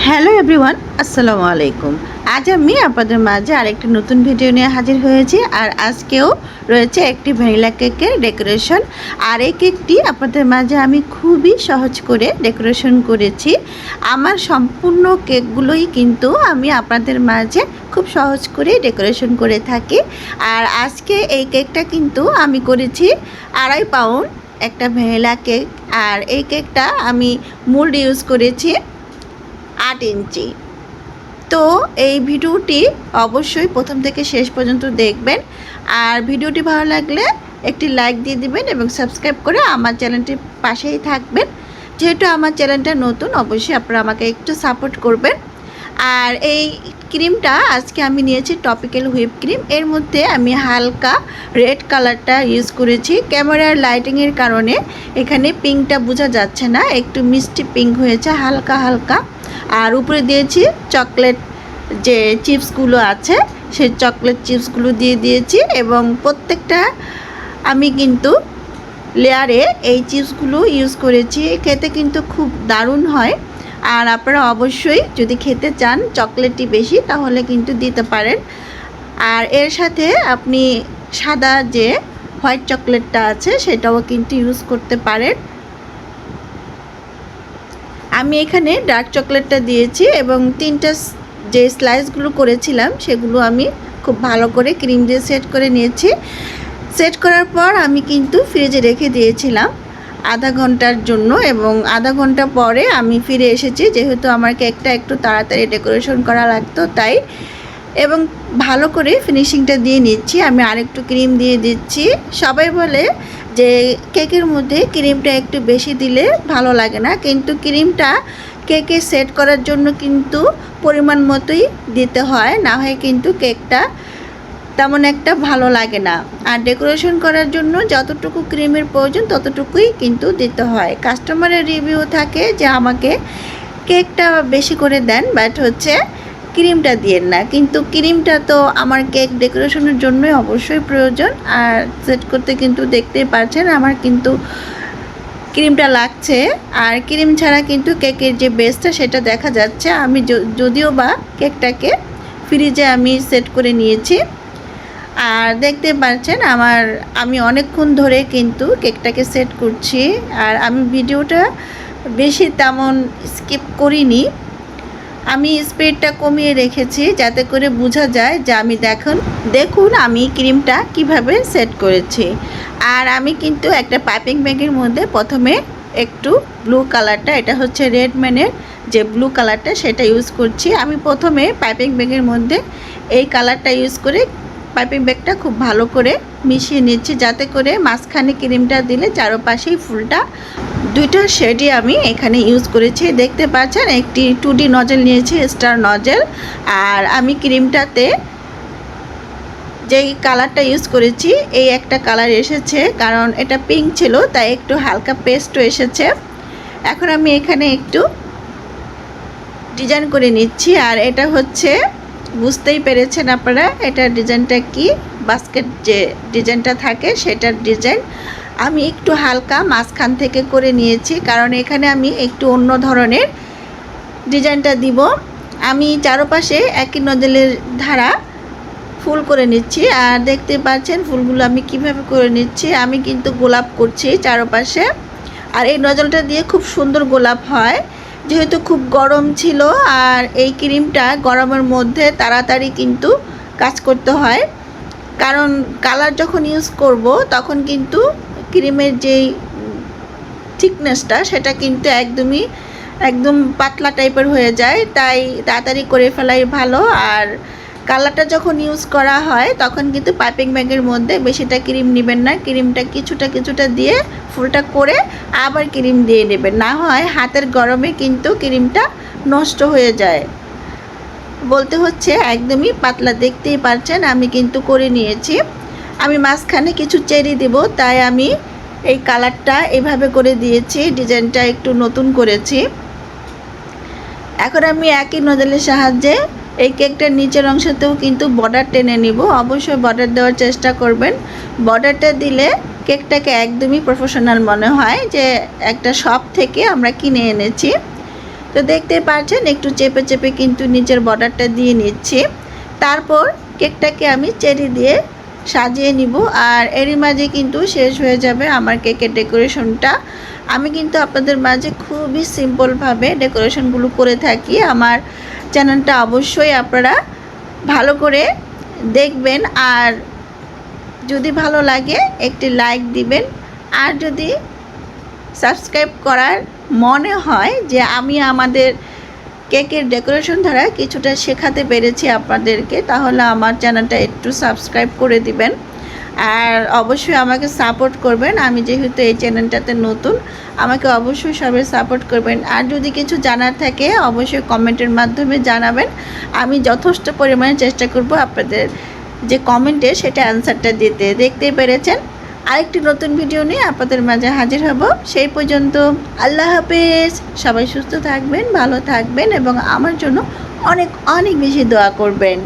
Hello everyone, আসসালামু আলাইকুম। আজ আমি আপনাদের মাঝে আরেকটি নতুন ভিডিও নিয়ে হাজির হয়েছি। আর আজকেও রয়েছে একটি ভ্যানিলা কেকের ডেকোরেশন। আর এই কেকটি আপনাদের মাঝে আমি খুবই সহজ করে ডেকোরেশন করেছি। আমার সম্পূর্ণ কেকগুলোই কিন্তু আমি আপনাদের মাঝে খুব সহজ করে ডেকোরেশন করে থাকি। আর আজকে এই কেকটা কিন্তু আমি করেছি 2.5 পাউন্ড একটা ভ্যানিলা কেক। আর এই কেকটা আমি মোল্ড ইউজ করেছি 8 ইঞ্চি। তো এই ভিডিওটি অবশ্যই প্রথম থেকে শেষ পর্যন্ত দেখবেন। আর ভিডিওটি ভালো লাগলে একটি লাইক দিয়ে দিবেন এবং সাবস্ক্রাইব করে আমার চ্যানেলটির পাশেই থাকবেন। যেহেতু আমার চ্যানেলটা নতুন, অবশ্যই আপনারা আমাকে একটু সাপোর্ট করবেন। আর এই ক্রিমটা আজকে আমি নিয়েছি টপিক্যাল হুইপ ক্রিম। এর মধ্যে আমি হালকা রেড কালারটা ইউজ করেছি। ক্যামেরার লাইটিংয়ের কারণে এখানে পিঙ্কটা বোঝা যাচ্ছে না, একটু মিষ্টি পিঙ্ক হয়েছে হালকা হালকা। আর উপরে দিয়েছি চকলেট যে চিপসগুলো আছে, সেই চকলেট চিপসগুলো দিয়ে দিয়েছি। এবং প্রত্যেকটা আমি কিন্তু লেয়ারে এই চিপসগুলো ইউজ করেছি। খেতে কিন্তু খুব দারুণ হয়। আর আপনারা অবশ্যই যদি খেতে চান চকলেটটি বেশি, তাহলে কিন্তু দিতে পারেন। আর এর সাথে আপনি সাদা যে হোয়াইট চকলেটটা আছে সেটাও কিন্তু ইউজ করতে পারেন। আমি এখানে ডার্ক চকলেটটা দিয়েছি এবং 3টা যে স্লাইসগুলো করেছিলাম সেগুলো আমি খুব ভালো করে ক্রিম দিয়ে সেট করে নিয়েছি। সেট করার পর আমি কিন্তু ফ্রিজে রেখে দিয়েছিলাম আধা ঘন্টার জন্য। এবং আধা ঘন্টা পরে আমি ফিরে এসেছি, যেহেতু আমার কেকটা একটু তাড়াতাড়ি ডেকোরেশন করা লাগতো তাই। এবং ভালো করে ফিনিশিংটা দিয়ে নিচ্ছি। আমি আরেকটু ক্রিম দিয়ে দিচ্ছি। সবাই বলে যে কেকের মধ্যে ক্রিমটা একটু বেশি দিলে ভালো লাগে না, কিন্তু ক্রিমটা কেকে সেট করার জন্য কিন্তু পরিমাণ মতোই দিতে হয়, না হয় কিন্তু কেকটা তেমন একটা ভালো লাগে না। আর ডেকোরেশন করার জন্য যতটুকু ক্রিমের প্রয়োজন ততটুকুই কিন্তু দিতে হয়। কাস্টমারের রিভিউ থাকে যে আমাকে কেকটা বেশি করে দেন, বাট হচ্ছে ক্রিমটা দিয়েন না। কিন্তু ক্রিমটা তো আমার কেক ডেকোরেশনের জন্যই অবশ্যই প্রয়োজন। আর সেট করতে কিন্তু দেখতেই পাচ্ছেন আমার কিন্তু ক্রিমটা লাগছে। আর ক্রিম ছাড়া কিন্তু কেকের যে বেসটা সেটা দেখা যাচ্ছে। আমি যদিও বা কেকটাকে ফ্রিজে আমি সেট করে নিয়েছি। আর দেখতে পাচ্ছেন আমি অনেকক্ষণ ধরে কিন্তু কেকটাকে সেট করছি। আর আমি ভিডিওটা বেশি তেমন স্কিপ করিনি, আমি স্পিডটা কমিয়ে রেখেছি যাতে করে বোঝা যায় যে আমি দেখুন আমি ক্রিমটা কিভাবে সেট করেছি। আর আমি কিন্তু একটা পাইপিং ব্যাগের মধ্যে প্রথমে একটু ব্লু কালারটা, এটা হচ্ছে রেডম্যানের যে ব্লু কালারটা, সেটা ইউজ করছি। আমি প্রথমে পাইপিং ব্যাগের মধ্যে এই কালারটা ইউজ করে পাইপিং ব্যাগটা খুব ভালো করে মিশিয়ে নিচ্ছি, যাতে করে মাঝখানে ক্রিমটা দিলে চারপাশেই ফুলটা 2টা শেডই আমি এখানে ইউজ করেছি। দেখতে পাচ্ছেন একটি 2D নজেল নিয়েছি, স্টার নজেল। আর আমি ক্রিমটাতে যেই কালারটা ইউজ করেছি এই একটা কালার এসেছে, কারণ এটা পিঙ্ক ছিল তাই একটু হালকা পেস্টও এসেছে। এখন আমি এখানে একটু ডিজাইন করে নিচ্ছি। আর এটা হচ্ছে বুঝতেই পেরেছেন আপনারা এটা ডিজাইনটা কি, বাস্কেট যে ডিজাইনটা থাকে সেটার ডিজাইন। আমি একটু হালকা মাঝখান থেকে করে নিয়েছি, কারণ এখানে আমি একটু অন্য ধরনের ডিজাইনটা দিব। আমি চারপাশে একই নজলের ধারা ফুল করে নিচ্ছি। আর দেখতে পাচ্ছেন ফুলগুলো আমি কিভাবে করে নিচ্ছি। আমি কিন্তু গোলাপ করছি চারপাশে। আর এই নজলটা দিয়ে খুব সুন্দর গোলাপ হয়। যেহেতু খুব গরম ছিল আর এই ক্রিমটা গরমের মধ্যে তাড়াতাড়ি কিন্তু কাজ করতে হয়, কারণ কালার যখন ইউজ করব তখন কিন্তু ক্রিমের যেই থিকনেসটা সেটা কিন্তু একদম পাতলা টাইপের হয়ে যায়, তাই তাড়াতাড়ি করে ফেলাই ভালো। আর কালারটা যখন ইউজ করা হয় তখন কিন্তু পাইপিং ব্যাগের মধ্যে বেশিটা ক্রিম নেবেন না, ক্রিমটা কিছুটা দিয়ে ফুলটা করে আবার ক্রিম দিয়ে নেবেন, না হয় হাতের গরমে কিন্তু ক্রিমটা নষ্ট হয়ে যায়। বলতে হচ্ছে একদমই পাতলা, দেখতেই পাচ্ছেন আমি কিন্তু করে নিয়েছি। আমি মাঝখানে কিছু চেরি দেব, তাই আমি এই কালারটা এভাবে করে দিয়েছি, ডিজাইনটা একটু নতুন করেছি। এখন আমি একই নজলের সাহায্যে এই কেকটার নিচের অংশতেও কিন্তু বর্ডার টেনে নিব। অবশ্যই বর্ডার দেওয়ার চেষ্টা করবেন। বর্ডারটা দিলে কেকটাকে একদমই প্রফেশনাল মনে হয়, যে একটা শপ থেকে আমরা কিনে এনেছি। তো দেখতে পাচ্ছেন একটু চেপে চেপে কিন্তু নিচের বর্ডারটা দিয়ে নিচ্ছি। তারপর কেকটাকে আমি চেরি দিয়ে সাজিয়ে নিব। আর এরই মাঝে কিন্তু শেষ হয়ে যাবে আমার কেকের ডেকোরেশনটা। আমি কিন্তু আপনাদের মাঝে খুবই সিম্পলভাবে ডেকোরেশনগুলো করে থাকি। আমার চ্যানেলটা অবশ্যই আপনারা ভালো করে দেখবেন, আর যদি ভালো লাগে একটি লাইক দিবেন। আর যদি সাবস্ক্রাইব করার মনে হয় যে আমি আমাদের কেকের ডেকোরেশন দ্বারা কিছুটা শেখাতে পেরেছি আপনাদেরকে, তাহলে আমার চ্যানেলটা একটু সাবস্ক্রাইব করে দিবেন। আর অবশ্যই আমাকে সাপোর্ট করবেন। আমি যেহেতু এই চ্যানেলটাতে নতুন, আমাকে অবশ্যই সবাই সাপোর্ট করবেন। আর যদি কিছু জানার থাকে অবশ্যই কমেন্টের মাধ্যমে জানাবেন। আমি যথেষ্ট পরিমাণে চেষ্টা করব আপনাদের যে কমেন্টে সেটা অ্যান্সারটা দিতে। দেখতেই পেরেছেন, আরেকটি নতুন ভিডিও নিয়ে আপনাদের মাঝে হাজির হব। সেই পর্যন্ত আল্লাহ হাফেজ। সবাই সুস্থ থাকবেন, ভালো থাকবেন এবং আমার জন্য অনেক অনেক বেশি দোয়া করবেন।